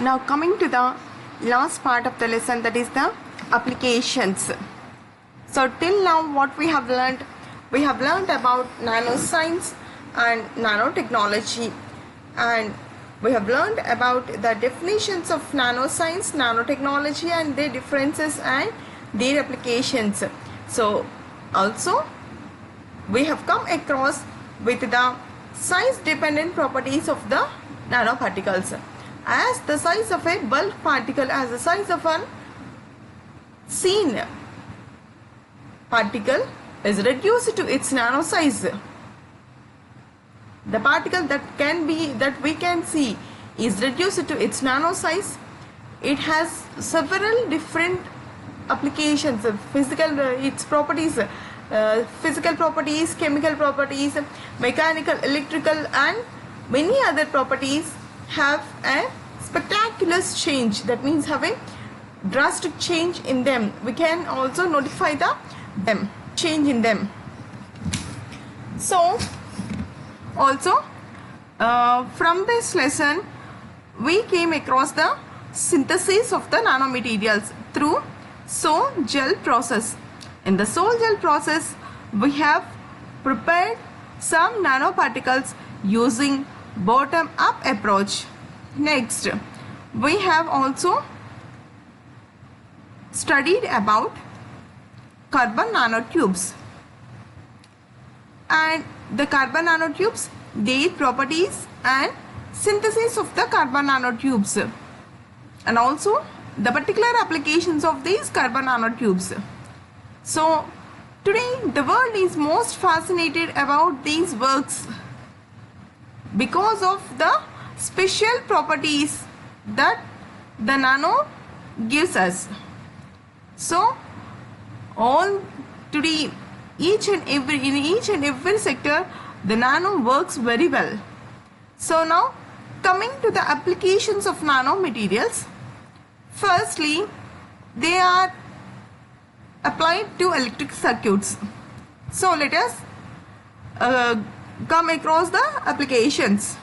Now coming to the last part of the lesson, that is the applications. So till now what we have learned about nanoscience and nanotechnology, and we have learned about the definitions of nanoscience, nanotechnology and their differences and their applications. So also we have come across with the size dependent properties of the nanoparticles. As the size of a bulk particle, as the size of a seen particle is reduced to its nano size, the particle that we can see is reduced to its nano size. It has several different applications, its properties, physical properties, chemical properties, mechanical, electrical and many other properties have a spectacular change, that means have a drastic change in them. We can also notify them change in them. So also from this lesson we came across the synthesis of the nanomaterials through Sol-Gel process. In the Sol-Gel process we have prepared some nanoparticles using bottom up approach. Next we have also studied about carbon nanotubes and the carbon nanotubes, their properties and synthesis of the carbon nanotubes, and also the particular applications of these carbon nanotubes. So today the world is most fascinated about these works because of the special properties that the nano gives us. So all today in each and every sector the nano works very well. So now coming to the applications of nanomaterials, firstly they are applied to electric circuits. So let us come across the applications.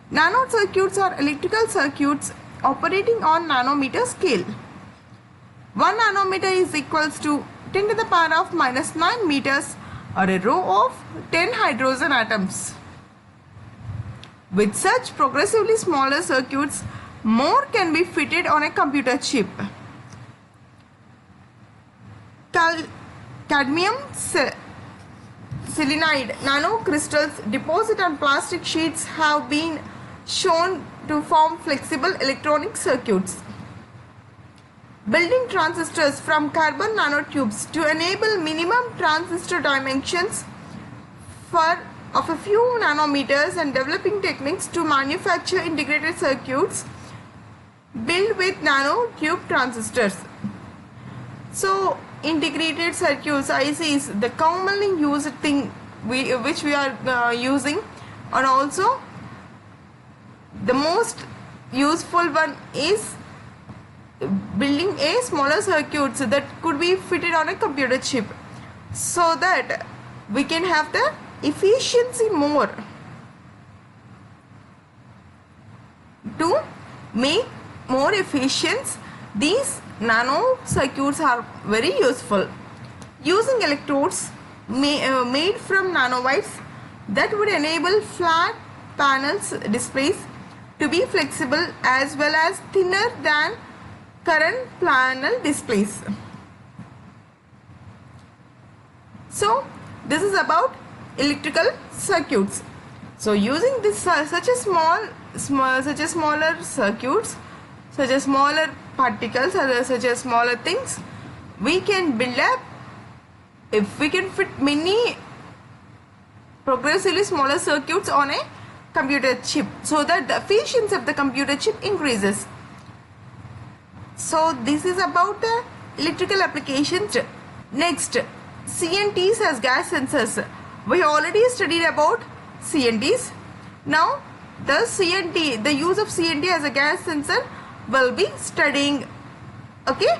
Nano circuits are electrical circuits operating on nanometer scale. 1 nanometer is equals to 10 to the power of minus 9 meters, or a row of 10 hydrogen atoms. With such progressively smaller circuits, more can be fitted on a computer chip. Cadmium selenide nanocrystals deposited on plastic sheets have been shown to form flexible electronic circuits. Building transistors from carbon nanotubes to enable minimum transistor dimensions of a few nanometers, and developing techniques to manufacture integrated circuits built with nanotube transistors. So integrated circuits, ICs, the commonly used thing which we are using, and also the most useful one is building a smaller circuits that could be fitted on a computer chip, so that we can have the efficiency more. To make more efficient, these nano circuits are very useful. Using electrodes made from nanowires that would enable flat panels displays to be flexible as well as thinner than current panel displays. So this is about electrical circuits. So using this such a smaller circuits, such as smaller particles, such as smaller things, we can build up, if we can fit many progressively smaller circuits on a computer chip, so that the efficiency of the computer chip increases. So this is about the electrical applications. Next, CNTs as gas sensors. We already studied about CNTs. Now the use of CNT as a gas sensor will be studying. Okay.